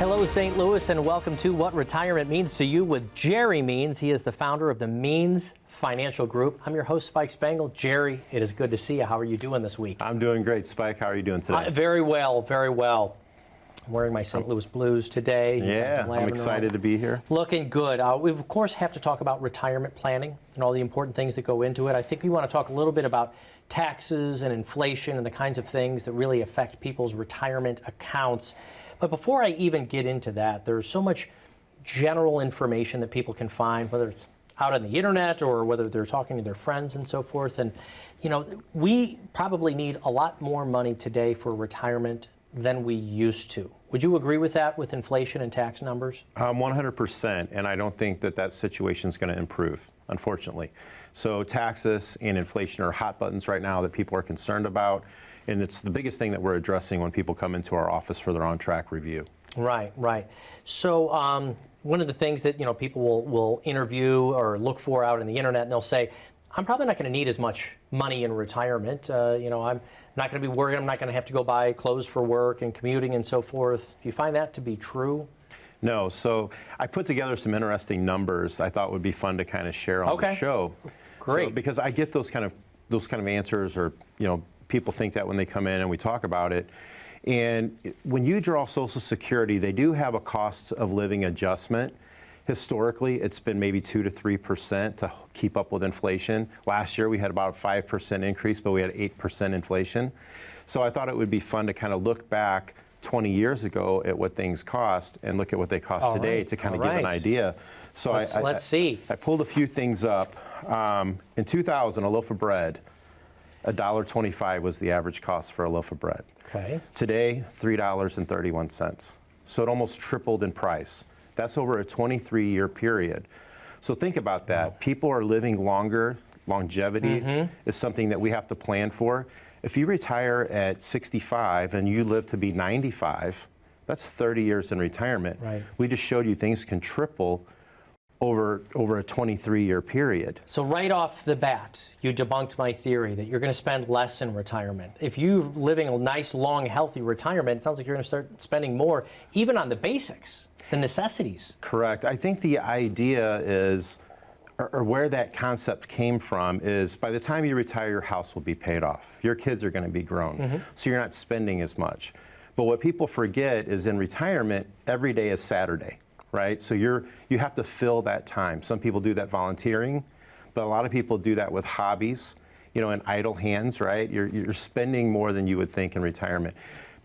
Hello, St. Louis, and welcome to What Retirement Means to You with Jerry Means. He is the founder of the Means Financial Group. I'm your host, Spike Spangle. Jerry, it is good to see you. How are you doing this week? I'm doing great, Spike. How are you doing today? Very well, very well. I'm wearing my St. Louis Blues today. Yeah, I'm excited to be here. Looking good. We, of course, have to talk about retirement planning and all the important things that go into it. I think we want to talk a little bit about taxes and inflation and the kinds of things that really affect people's retirement accounts. But before I even get into that, there's so much general information that people can find, whether it's out on the internet or whether they're talking to their friends and so forth. And, you know, we probably need a lot more money today for retirement than we used to. Would you agree with that, with inflation and tax numbers? 100%, and I don't think that situation is going to improve, unfortunately. So taxes and inflation are hot buttons right now that people are concerned about, and it's the biggest thing that we're addressing when people come into our office for their on-track review. Right, right. So one of the things that, you know, people will interview or look for out on the internet, and they'll say, I'm probably not going to need as much money in retirement. You know, I'm not going to be worried. I'm not going to have to go buy clothes for work and commuting and so forth. Do you find that to be true? No. So I put together some interesting numbers I thought would be fun to kind of share on the show. Great. So, because I get those kind of answers, or, you know, people think that when they come in and we talk about it. And when you draw Social Security, they do have a cost of living adjustment. Historically, it's been maybe 2 to 3% to keep up with inflation. Last year, we had about a 5% increase, but we had 8% inflation. So I thought it would be fun to kind of look back 20 years ago at what things cost and look at what they cost today to kind of give an idea. So let's see. I pulled a few things up. In 2000, a loaf of bread, $1.25 was the average cost for a loaf of bread. Okay. Today, $3.31. So it almost tripled in price. That's over a 23-year period. So think about that. Wow. People are living longer. Longevity is something that we have to plan for. If you retire at 65 and you live to be 95, that's 30 years in retirement. Right. We just showed you things can triple over a 23-year period. So right off the bat, you debunked my theory that you're going to spend less in retirement. If you're living a nice, long, healthy retirement, it sounds like you're going to start spending more, even on the basics, the necessities. Correct. I think the idea is, or where that concept came from, is by the time you retire, your house will be paid off. Your kids are going to be grown, so you're not spending as much. But what people forget is in retirement, every day is Saturday. Right? So you have to fill that time. Some people do that volunteering, but a lot of people do that with hobbies, you know, and idle hands, right? You're spending more than you would think in retirement.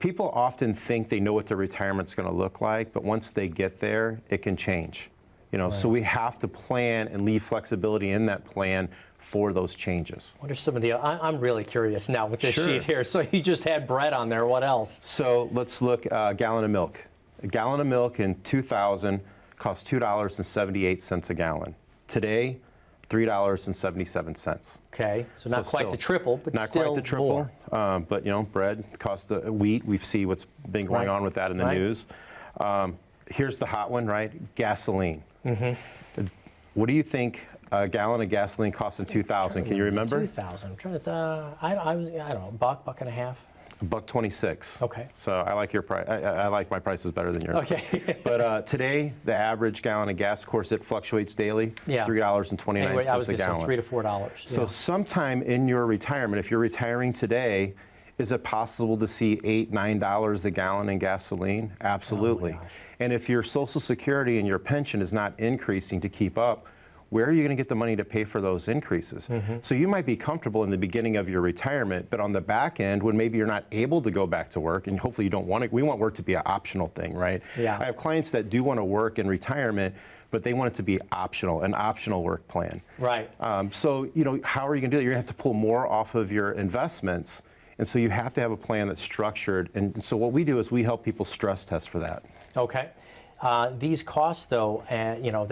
People often think they know what their retirement's going to look like, but once they get there, it can change. You know, so we have to plan and leave flexibility in that plan for those changes. What are some of the, I'm really curious now with this sheet here. So you just had bread on there. What else? So let's look, a gallon of milk. A gallon of milk in 2000 cost $2.78 a gallon. Today, $3.77. Okay, so not quite the triple, but not still quite the triple. More. But you know, bread costs wheat. We see what's been going on with that in the news. Here's the hot one, right? Gasoline. What do you think a gallon of gasoline cost in 2000? Can you remember? 2000. I'm trying to. I don't know, buck and a half. $1.26. Okay. So I like your price. I like my prices better than yours. Okay. But today, the average gallon of gas, of course, it fluctuates daily. Yeah. $3.29 anyway, I was a gallon. Say $3 to $4. So sometime in your retirement, if you're retiring today, is it possible to see $8, $9 a gallon in gasoline? Absolutely. Oh, and if your Social Security and your pension is not increasing to keep up, where are you going to get the money to pay for those increases? So you might be comfortable in the beginning of your retirement, but on the back end, when maybe you're not able to go back to work, and hopefully you don't want it, we want work to be an optional thing, right? Yeah. I have clients that do want to work in retirement, but they want it to be optional, an optional work plan. Right. So, you know, how are you going to do that? You're going to have to pull more off of your investments, and so you have to have a plan that's structured. And so what we do is we help people stress test for that. Okay. These costs, though, you know,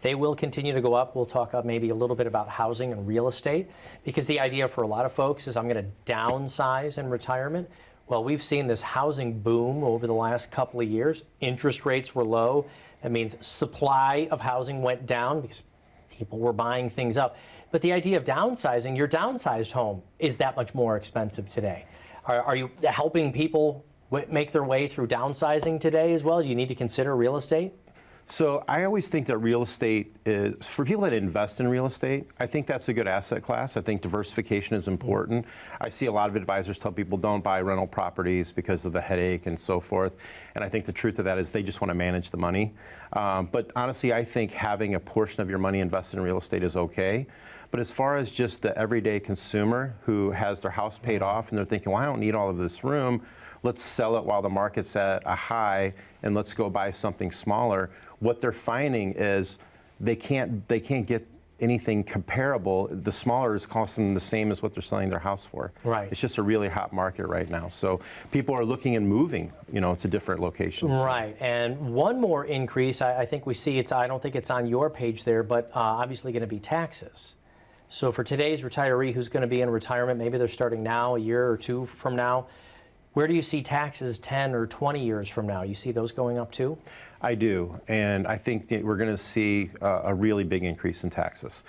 they will continue to go up. We'll talk maybe a little bit about housing and real estate, because the idea for a lot of folks is I'm going to downsize in retirement. Well, we've seen this housing boom over the last couple of years. Interest rates were low. That means supply of housing went down because people were buying things up. But the idea of downsizing, your downsized home is that much more expensive today. Are you helping people make their way through downsizing today as well? Do you need to consider real estate? So I always think that real estate is, for people that invest in real estate, I think that's a good asset class. I think diversification is important. I see a lot of advisors tell people don't buy rental properties because of the headache and so forth. And I think the truth of that is they just want to manage the money. But honestly, I think having a portion of your money invested in real estate is okay. But as far as just the everyday consumer who has their house paid off and they're thinking, well, I don't need all of this room, let's sell it while the market's at a high and let's go buy something smaller. What they're finding is they can't get anything comparable. The smaller is costing them the same as what they're selling their house for. Right. It's just a really hot market right now. So people are looking and moving, to different locations. Right. And one more increase, I think we see, I don't think it's on your page there, but obviously going to be taxes. So for today's retiree who's going to be in retirement, maybe they're starting now, a year or two from now, where do you see taxes 10 or 20 years from now? You see those going up too? I do, and I think that we're going to see a really big increase in taxes.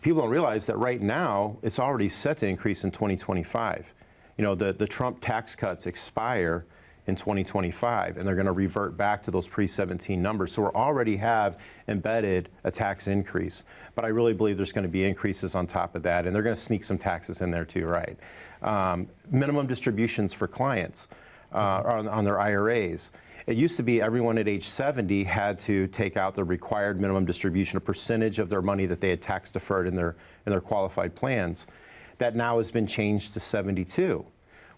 People don't realize that right now it's already set to increase in 2025. The Trump tax cuts expire in 2025, and they're going to revert back to those pre-17 numbers. So we already have embedded a tax increase, but I really believe there's going to be increases on top of that, and they're going to sneak some taxes in there too, right? Minimum distributions for clients on their IRAs. It used to be everyone at age 70 had to take out the required minimum distribution, a percentage of their money that they had tax deferred in their qualified plans. That now has been changed to 72.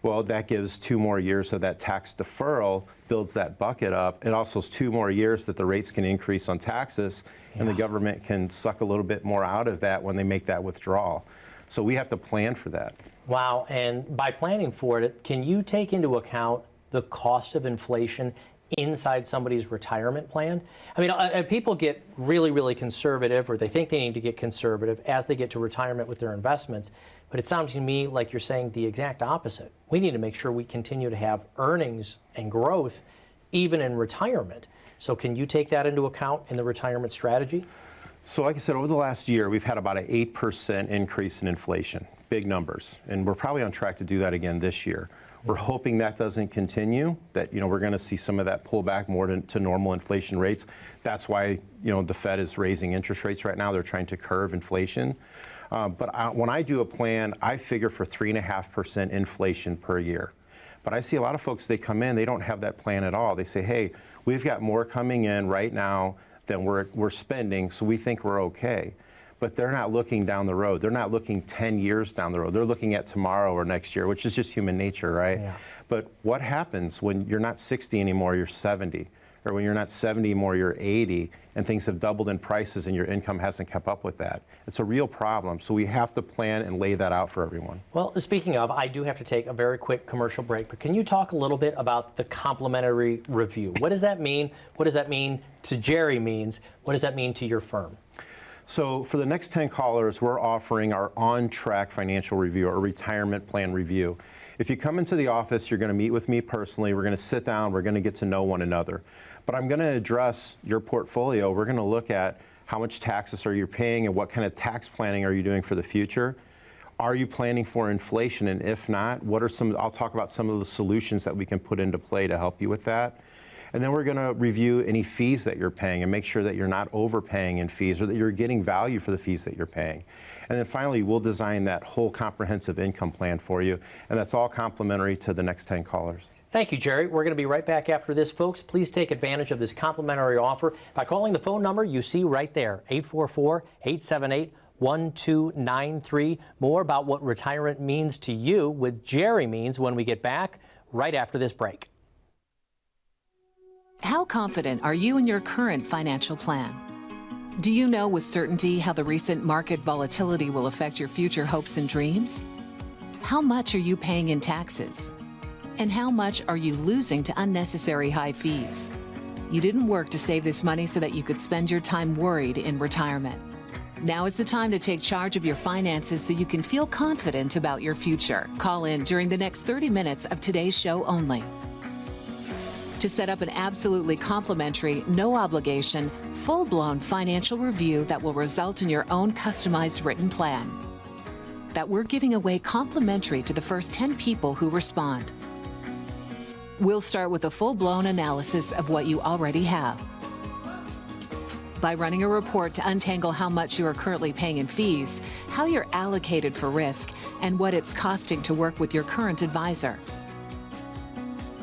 Well, that gives 2 more years of that tax deferral, builds that bucket up. It also is 2 more years that the rates can increase on taxes, and the government can suck a little bit more out of that when they make that withdrawal. So we have to plan for that. Wow, and by planning for it, can you take into account the cost of inflation inside somebody's retirement plan? I mean, people get really, really conservative, or they think they need to get conservative as they get to retirement with their investments. But it sounds to me like you're saying the exact opposite. We need to make sure we continue to have earnings and growth even in retirement. So can you take that into account in the retirement strategy? So like I said, over the last year, we've had about an 8% increase in inflation, big numbers. And we're probably on track to do that again this year. We're hoping that doesn't continue, that we're going to see some of that pull back more to normal inflation rates. That's why the Fed is raising interest rates right now. They're trying to curb inflation. But when I do a plan, I figure for 3.5% inflation per year. But I see a lot of folks, they come in, they don't have that plan at all. They say, hey, we've got more coming in right now than we're spending, so we think we're okay. But they're not looking down the road. They're not looking 10 years down the road. They're looking at tomorrow or next year, which is just human nature, right? Yeah. But what happens when you're not 60 anymore, you're 70? Or when you're not 70 anymore, you're 80, and things have doubled in prices and your income hasn't kept up with that? It's a real problem. So we have to plan and lay that out for everyone. Well, speaking of, I do have to take a very quick commercial break, but can you talk a little bit about the complimentary review? What does that mean? What does that mean to Jerry Means? What does that mean to your firm? So for the next 10 callers, we're offering our on-track financial review, or retirement plan review. If you come into the office, you're going to meet with me personally. We're going to sit down. We're going to get to know one another. But I'm going to address your portfolio. We're going to look at how much taxes are you paying and what kind of tax planning are you doing for the future. Are you planning for inflation? And if not, what are I'll talk about some of the solutions that we can put into play to help you with that. And then we're going to review any fees that you're paying and make sure that you're not overpaying in fees, or that you're getting value for the fees that you're paying. And then finally, we'll design that whole comprehensive income plan for you, and that's all complimentary to the next 10 callers. Thank you, Jerry. We're going to be right back after this, folks. Please take advantage of this complimentary offer by calling the phone number you see right there, 844-878-1293. More about what retirement means to you with Jerry Means when we get back right after this break. How confident are you in your current financial plan? Do you know with certainty how the recent market volatility will affect your future hopes and dreams? How much are you paying in taxes? And how much are you losing to unnecessary high fees? You didn't work to save this money so that you could spend your time worried in retirement. Now is the time to take charge of your finances so you can feel confident about your future. Call in during the next 30 minutes of today's show only to set up an absolutely complimentary, no obligation, full-blown financial review that will result in your own customized written plan that we're giving away complimentary to the first 10 people who respond. We'll start with a full-blown analysis of what you already have. By running a report to untangle how much you are currently paying in fees, how you're allocated for risk, and what it's costing to work with your current advisor.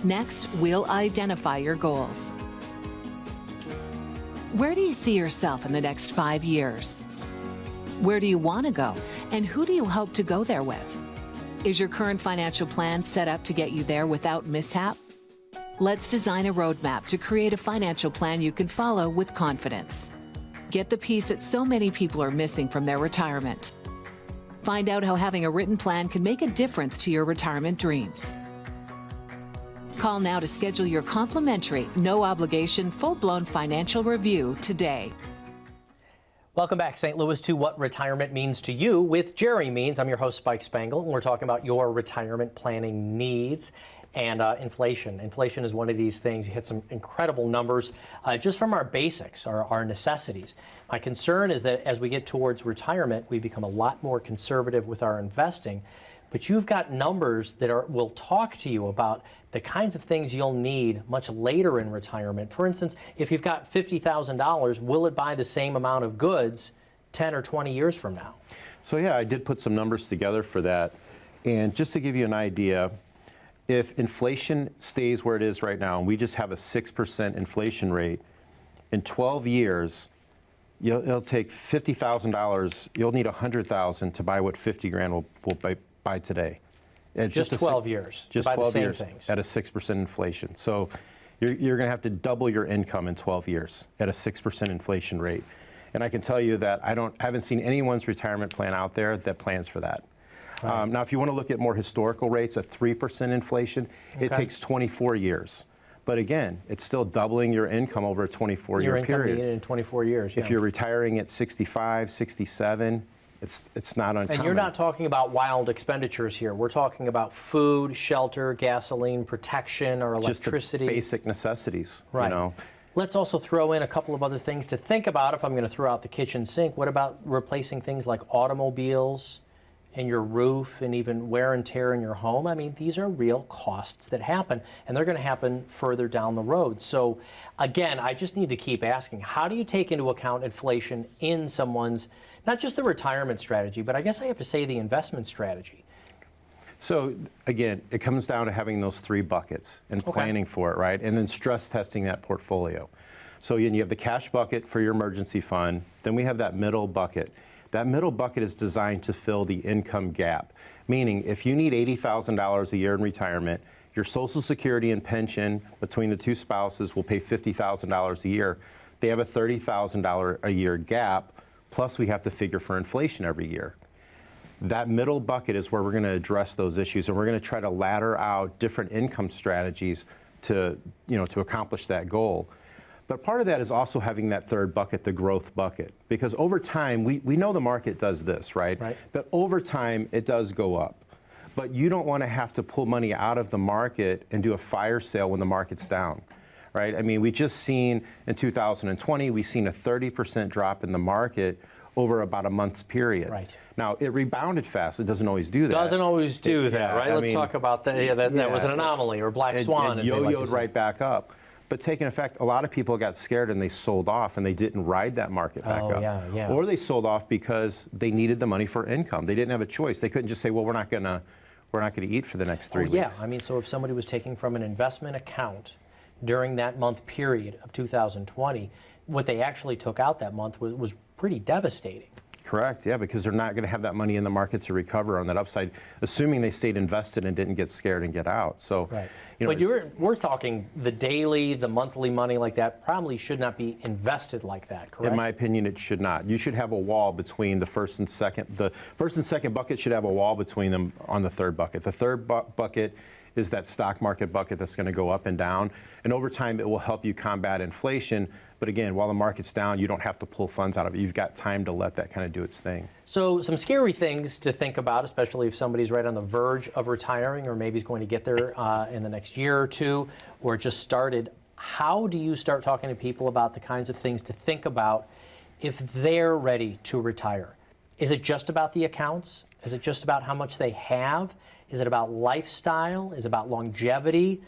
Next, we'll identify your goals. Where do you see yourself in the next 5 years? Where do you want to go, and who do you hope to go there with? Is your current financial plan set up to get you there without mishap? Let's design a roadmap to create a financial plan you can follow with confidence. Get the piece that so many people are missing from their retirement. Find out how having a written plan can make a difference to your retirement dreams. Call now to schedule your complimentary, no-obligation, full-blown financial review today. Welcome back, St. Louis, to What Retirement Means to You with Jerry Means. I'm your host, Spike Spangle, and we're talking about your retirement planning needs and inflation. Inflation is one of these things. You hit some incredible numbers just from our basics, our necessities. My concern is that as we get towards retirement, we become a lot more conservative with our investing. But you've got numbers that will talk to you about the kinds of things you'll need much later in retirement. For instance, if you've got $50,000, will it buy the same amount of goods 10 or 20 years from now? So yeah, I did put some numbers together for that. And just to give you an idea, if inflation stays where it is right now, and we just have a 6% inflation rate, in 12 years, it'll take $50,000, you'll need $100,000 to buy what 50 grand will buy today. Just 12 years. Just buy 12 the same years things. at a 6% inflation. So you're going to have to double your income in 12 years at a 6% inflation rate. And I can tell you that I haven't seen anyone's retirement plan out there that plans for that. Right. Now, if you want to look at more historical rates, a 3% inflation, it takes 24 years. But again, it's still doubling your income over a 24-year period. Your income in 24 years. If you're retiring at 65, 67, it's not uncommon. And you're not talking about wild expenditures here. We're talking about food, shelter, gasoline, protection, or electricity. Just the basic necessities, right. You know. Let's also throw in a couple of other things to think about if I'm going to throw out the kitchen sink. What about replacing things like automobiles and your roof and even wear and tear in your home? I mean, these are real costs that happen, and they're going to happen further down the road. So again, I just need to keep asking, how do you take into account inflation in someone's, not just the retirement strategy, but I guess I have to say the investment strategy? So again, it comes down to having those 3 buckets and planning for it, right? And then stress testing that portfolio. So you have the cash bucket for your emergency fund. Then we have that middle bucket. That middle bucket is designed to fill the income gap, meaning if you need $80,000 a year in retirement, your Social Security and pension between the 2 spouses will pay $50,000 a year. They have a $30,000 a year gap, plus we have to figure for inflation every year. That middle bucket is where we're going to address those issues, and we're going to try to ladder out different income strategies to accomplish that goal. But part of that is also having that third bucket, the growth bucket, because over time, we know the market does this, right? But over time, it does go up. But you don't want to have to pull money out of the market and do a fire sale when the market's down, right? I mean, we just seen in 2020, we've seen a 30% drop in the market over about a month's period. Right. Now, it rebounded fast. It doesn't always do that. Doesn't always do that, right? Let's talk about that. Yeah, that was an anomaly, or black swan. It yo-yoed right back up. But taking effect, a lot of people got scared and they sold off, and they didn't ride that market back up. Yeah. Or they sold off because they needed the money for income. They didn't have a choice. They couldn't just say, well, we're not going to eat for the next 3 weeks. Yeah, I mean, so if somebody was taking from an investment account during that month period of 2020, what they actually took out that month was pretty devastating. Correct, yeah, because they're not going to have that money in the market to recover on that upside, assuming they stayed invested and didn't get scared and get out. So, but we're talking the daily, the monthly money like that probably should not be invested like that, correct? In my opinion, it should not. You should have a wall between the first and second. The first and second bucket should have a wall between them on the third bucket. The third bucket is that stock market bucket that's going to go up and down. And over time, it will help you combat inflation. But again, while the market's down, you don't have to pull funds out of it. You've got time to let that kind of do its thing. So some scary things to think about, especially if somebody's right on the verge of retiring, or maybe is going to get there in the next year or two, or just started. How do you start talking to people about the kinds of things to think about if they're ready to retire? Is it just about the accounts? Is it just about how much they have? Is it about lifestyle? Is it about longevity?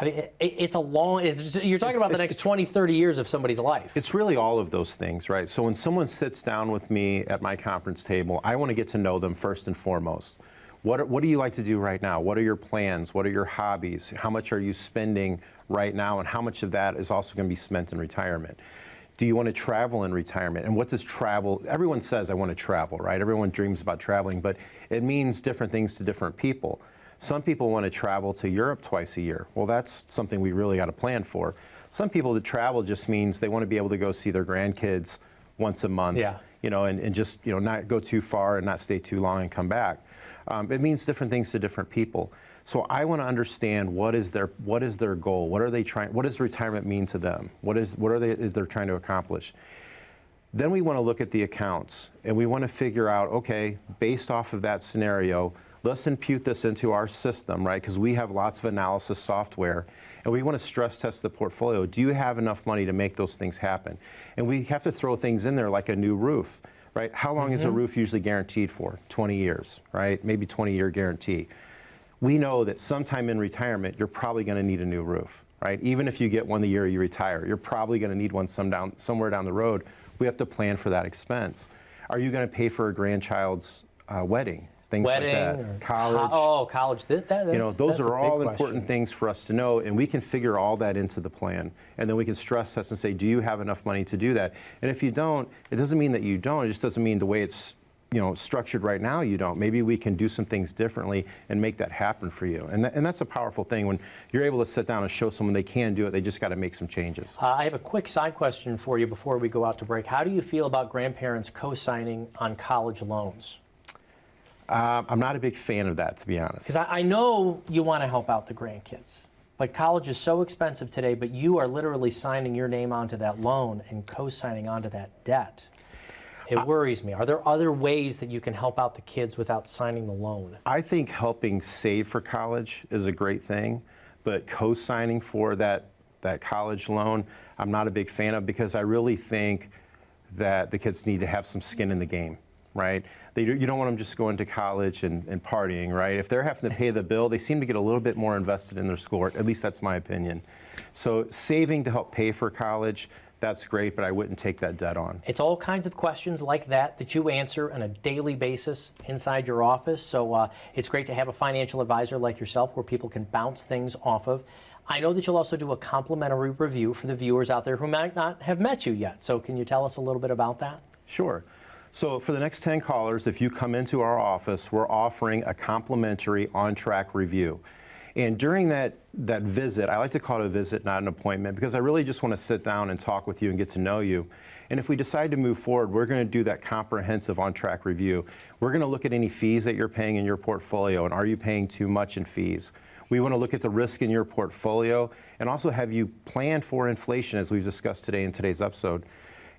I mean, it's a long, you're talking about the next 20, 30 years of somebody's life. It's really all of those things, right? So when someone sits down with me at my conference table, I want to get to know them first and foremost. What do you like to do right now? What are your plans? What are your hobbies? How much are you spending right now? And how much of that is also going to be spent in retirement? Do you want to travel in retirement? And what does travel, everyone says I want to travel, right? Everyone dreams about traveling, but it means different things to different people. Some people want to travel to Europe twice a year. Well, that's something we really got to plan for. Some people that travel just means they want to be able to go see their grandkids once a month, and just, not go too far and not stay too long and come back. It means different things to different people. So I want to understand what is their goal? What are they trying? What does retirement mean to them? What are they're trying to accomplish? Then we want to look at the accounts and we want to figure out, okay, based off of that scenario, let's impute this into our system, right? Because we have lots of analysis software, and we want to stress test the portfolio. Do you have enough money to make those things happen? And we have to throw things in there like a new roof, right? How long is a roof usually guaranteed for? 20 years, right? Maybe 20-year guarantee. We know that sometime in retirement, you're probably going to need a new roof, right? Even if you get one the year you retire, you're probably going to need one somewhere down the road. We have to plan for that expense. Are you going to pay for a grandchild's wedding? Things like that. College. College. Those are all important things for us to know, and we can figure all that into the plan. And then we can stress test and say, do you have enough money to do that? And if you don't, it doesn't mean that you don't. It just doesn't mean the way it's structured right now you don't. Maybe we can do some things differently and make that happen for you. And that's a powerful thing when you're able to sit down and show someone they can do it. They just got to make some changes. I have a quick side question for you before we go out to break. How do you feel about grandparents co-signing on college loans? I'm not a big fan of that, to be honest. Because I know you want to help out the grandkids, but college is so expensive today, but you are literally signing your name onto that loan and co-signing onto that debt. It worries me. Are there other ways that you can help out the kids without signing the loan? I think helping save for college is a great thing, but co-signing for that college loan, I'm not a big fan of, because I really think that the kids need to have some skin in the game, right? You don't want them just going to college and partying, right? If they're having to pay the bill, they seem to get a little bit more invested in their school. At least that's my opinion. So saving to help pay for college, that's great, but I wouldn't take that debt on. It's all kinds of questions like that you answer on a daily basis inside your office. So it's great to have a financial advisor like yourself where people can bounce things off of. I know that you'll also do a complimentary review for the viewers out there who might not have met you yet. So can you tell us a little bit about that? Sure. So for the next 10 callers, if you come into our office, we're offering a complimentary on-track review. And during that visit, I like to call it a visit, not an appointment, because I really just want to sit down and talk with you and get to know you. And if we decide to move forward, we're going to do that comprehensive on-track review. We're going to look at any fees that you're paying in your portfolio, and are you paying too much in fees? We want to look at the risk in your portfolio and also have you plan for inflation, as we've discussed today in today's episode.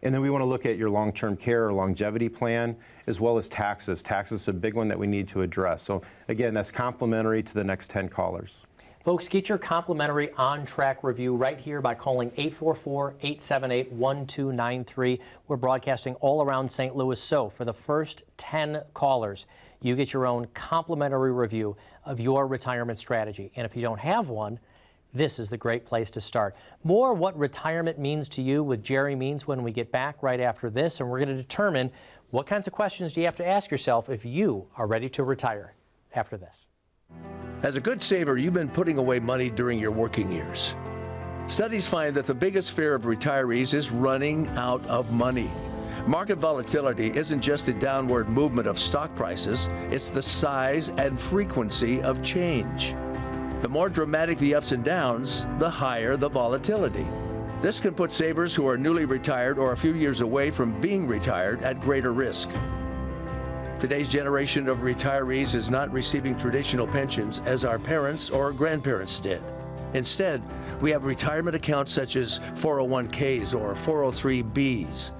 And then we want to look at your long-term care or longevity plan, as well as taxes. Taxes is a big one that we need to address. So again, that's complimentary to the next 10 callers. Folks, get your complimentary on-track review right here by calling 844-878-1293. We're broadcasting all around St. Louis. So for the first 10 callers, you get your own complimentary review of your retirement strategy. And if you don't have one, this is the great place to start. More what retirement means to you with Jerry Means when we get back right after this, and we're going to determine what kinds of questions do you have to ask yourself if you are ready to retire after this. As a good saver, you've been putting away money during your working years. Studies find that the biggest fear of retirees is running out of money. Market volatility isn't just the downward movement of stock prices, it's the size and frequency of change. The more dramatic the ups and downs, the higher the volatility. This can put savers who are newly retired or a few years away from being retired at greater risk. Today's generation of retirees is not receiving traditional pensions as our parents or grandparents did. Instead, we have retirement accounts such as 401ks or 403bs.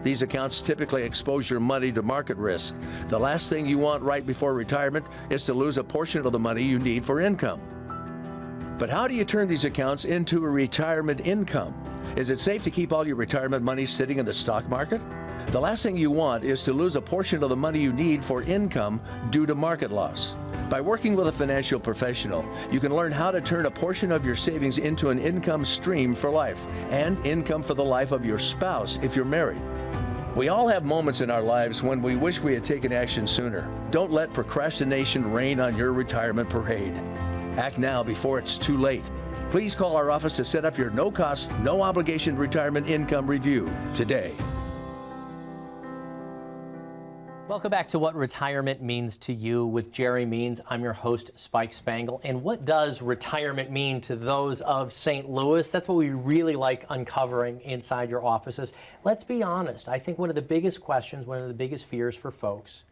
These accounts typically expose your money to market risk. The last thing you want right before retirement is to lose a portion of the money you need for income. But how do you turn these accounts into a retirement income? Is it safe to keep all your retirement money sitting in the stock market? The last thing you want is to lose a portion of the money you need for income due to market loss. By working with a financial professional, you can learn how to turn a portion of your savings into an income stream for life and income for the life of your spouse if you're married. We all have moments in our lives when we wish we had taken action sooner. Don't let procrastination reign on your retirement parade. Act now before it's too late. Please call our office to set up your no-cost, no-obligation retirement income review today. Welcome back to What Retirement Means to You with Jerry Means. I'm your host, Spike Spangle. And what does retirement mean to those of St. Louis? That's what we really like uncovering inside your offices. Let's be honest. I think one of the biggest questions, one of the biggest fears for folks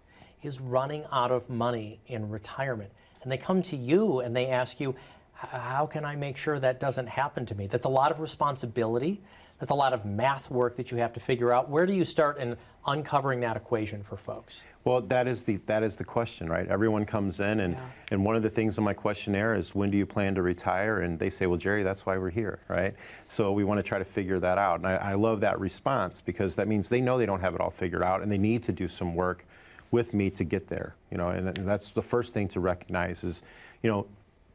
is running out of money in retirement. And they come to you and they ask you, how can I make sure that doesn't happen to me? That's a lot of responsibility. That's a lot of math work that you have to figure out. Where do you start in uncovering that equation for folks? Well, that is the question, right? Everyone comes in, and one of the things on my questionnaire is, when do you plan to retire? And they say, well, Jerry, that's why we're here, right? So we want to try to figure that out. And I love that response, because that means they know they don't have it all figured out, and they need to do some work with me to get there. And that's the first thing to recognize is,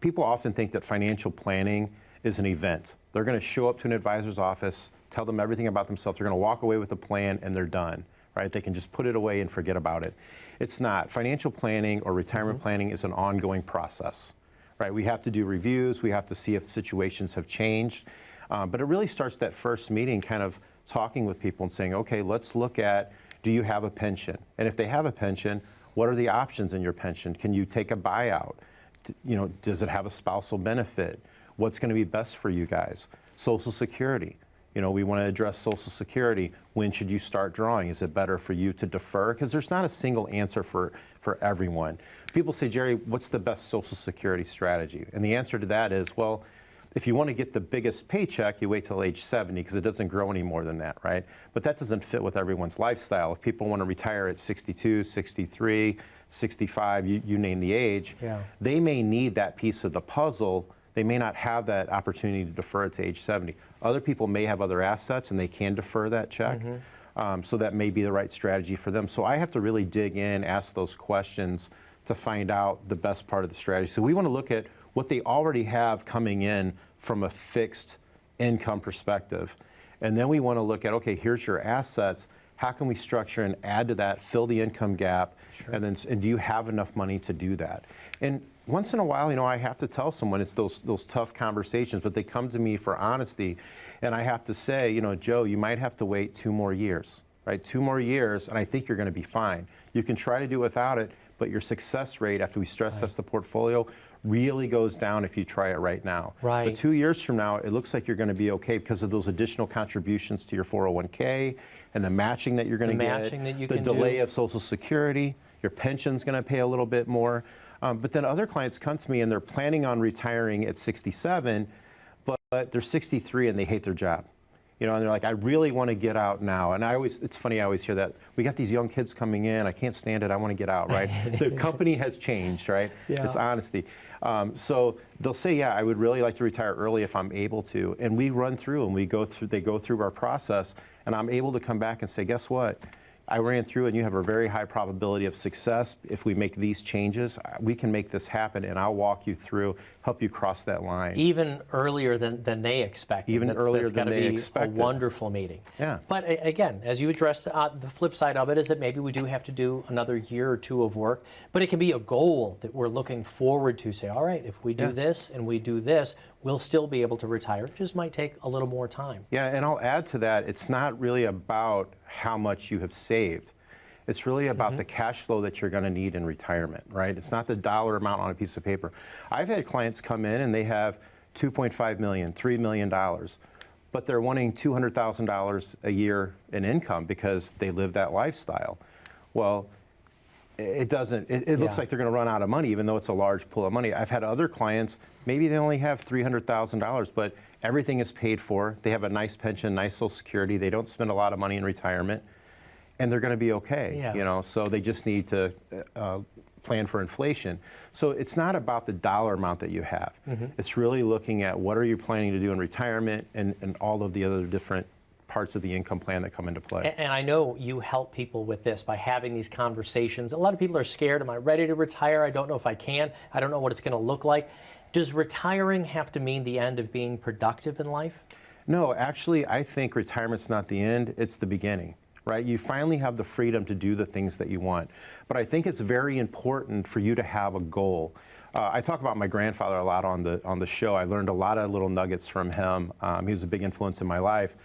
people often think that financial planning is an event. They're going to show up to an advisor's office, tell them everything about themselves. They're going to walk away with a plan, and they're done, right? They can just put it away and forget about it. It's not. Financial planning or retirement planning is an ongoing process, right? We have to do reviews. We have to see if situations have changed. But it really starts that first meeting kind of talking with people and saying, okay, let's look at, do you have a pension? And if they have a pension, what are the options in your pension? Can you take a buyout? Does it have a spousal benefit? What's going to be best for you guys? Social Security. We want to address Social Security. When should you start drawing? Is it better for you to defer? Because there's not a single answer for everyone. People say, Jerry, what's the best Social Security strategy? And the answer to that is, well, if you want to get the biggest paycheck, you wait till age 70, because it doesn't grow any more than that, right? But that doesn't fit with everyone's lifestyle. If people want to retire at 62, 63, 65, you name the age, they may need that piece of the puzzle. They may not have that opportunity to defer it to age 70. Other people may have other assets and they can defer that check. So that may be the right strategy for them. So I have to really dig in, ask those questions to find out the best part of the strategy. So we want to look at what they already have coming in from a fixed income perspective. And then we want to look at, okay, here's your assets. How can we structure and add to that, fill the income gap, and do you have enough money to do that? And once in a while, I have to tell someone, it's those tough conversations, but they come to me for honesty, and I have to say, Joe, you might have to wait 2 more years, right? 2 more years, and I think you're going to be fine. You can try to do without it, but your success rate after we stress test the portfolio really goes down if you try it right now. But 2 years from now, it looks like you're going to be okay because of those additional contributions to your 401k and the matching that you're going to get, the delay of Social Security, your pension's going to pay a little bit more. But then other clients come to me and they're planning on retiring at 67, but they're 63 and they hate their job. And they're like, I really want to get out now. And it's funny, I always hear that. We got these young kids coming in, I can't stand it, I want to get out, right? The company has changed, right? It's honesty. So they'll say, yeah, I would really like to retire early if I'm able to. And we run through and they go through our process, and I'm able to come back and say, guess what? I ran through and you have a very high probability of success. If we make these changes, we can make this happen, and I'll walk you through, help you cross that line. Even earlier than they expected. Even earlier than they expected. That's a wonderful meeting. Yeah. But again, as you addressed, the flip side of it is that maybe we do have to do another year or 2 of work, but it can be a goal that we're looking forward to. Say, all right, if we do this and we do this, we'll still be able to retire. It just might take a little more time. Yeah, and I'll add to that, it's not really about how much you have saved. It's really about the cash flow that you're going to need in retirement, right? It's not the dollar amount on a piece of paper. I've had clients come in and they have $2.5 million, $3 million, but they're wanting $200,000 a year in income because they live that lifestyle. Well, it doesn't, it looks like they're going to run out of money, even though it's a large pool of money. I've had other clients, maybe they only have $300,000, but everything is paid for. They have a nice pension, nice Social Security. They don't spend a lot of money in retirement, and they're going to be okay. So they just need to plan for inflation. So it's not about the dollar amount that you have. It's really looking at what are you planning to do in retirement and all of the other different parts of the income plan that come into play. And I know you help people with this by having these conversations. A lot of people are scared. Am I ready to retire? I don't know if I can. I don't know what it's going to look like. Does retiring have to mean the end of being productive in life? No, actually, I think retirement's not the end, it's the beginning, right? You finally have the freedom to do the things that you want. But I think it's very important for you to have a goal. I talk about my grandfather a lot on the show. I learned a lot of little nuggets from him. He was a big influence in my life.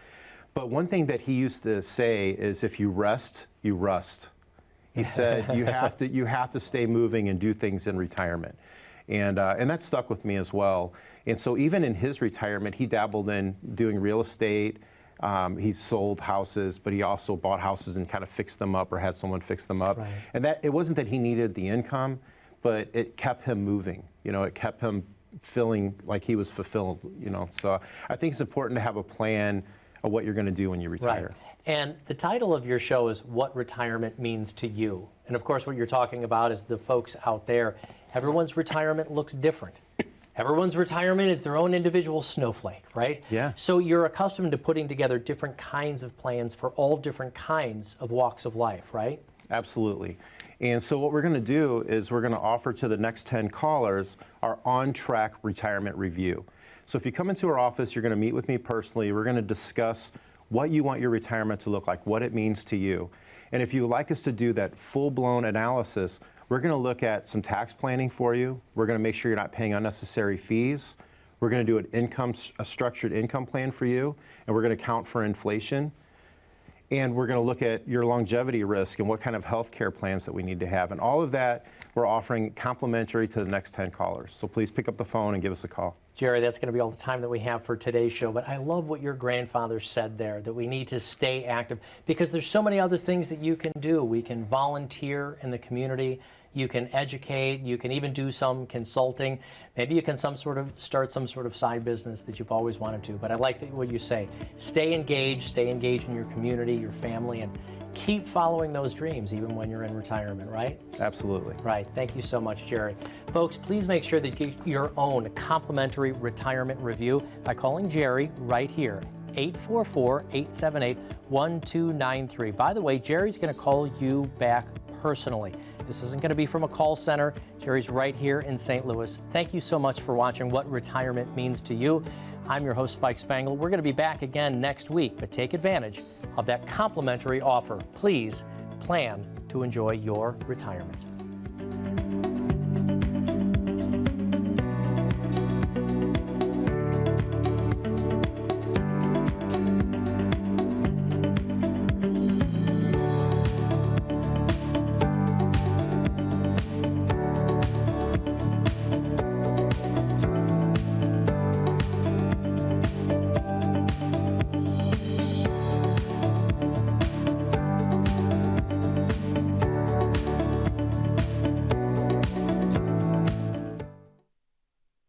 But one thing that he used to say is, if you rest, you rust. He said you have to stay moving and do things in retirement. And that stuck with me as well. And so even in his retirement, he dabbled in doing real estate. He sold houses, but he also bought houses and kind of fixed them up or had someone fix them up. Right. And that it wasn't that he needed the income, but it kept him moving. You know, it kept him feeling like he was fulfilled. You know, so I think it's important to have a plan of what you're going to do when you retire. Right. And the title of your show is What Retirement Means to You. And of course, what you're talking about is the folks out there. Everyone's retirement looks different. Everyone's retirement is their own individual snowflake, right? Yeah. So you're accustomed to putting together different kinds of plans for all different kinds of walks of life, right? Absolutely. And so what we're going to do is we're going to offer to the next 10 callers our on-track retirement review. So if you come into our office, you're going to meet with me personally. We're going to discuss what you want your retirement to look like, what it means to you. And if you would like us to do that full-blown analysis, we're going to look at some tax planning for you. We're going to make sure you're not paying unnecessary fees. We're going to do a structured income plan for you, and we're going to account for inflation. And we're going to look at your longevity risk and what kind of health care plans that we need to have. And all of that we're offering complimentary to the next 10 callers. So please pick up the phone and give us a call. Jerry, that's going to be all the time that we have for today's show, but I love what your grandfather said there, that we need to stay active because there's so many other things that you can do. We can volunteer in the community, you can educate, you can even do some consulting. Maybe you can start some sort of side business that you've always wanted to, but I like what you say. Stay engaged in your community, your family, and keep following those dreams even when you're in retirement, right? Absolutely. Right. Thank you so much, Jerry. Folks, please make sure that you get your own complimentary retirement review by calling Jerry right here, 844-878-1293. By the way, Jerry's going to call you back personally. This isn't going to be from a call center. Jerry's right here in St. Louis. Thank you so much for watching What Retirement Means to You. I'm your host, Spike Spangle. We're going to be back again next week, but take advantage of that complimentary offer. Please plan to enjoy your retirement.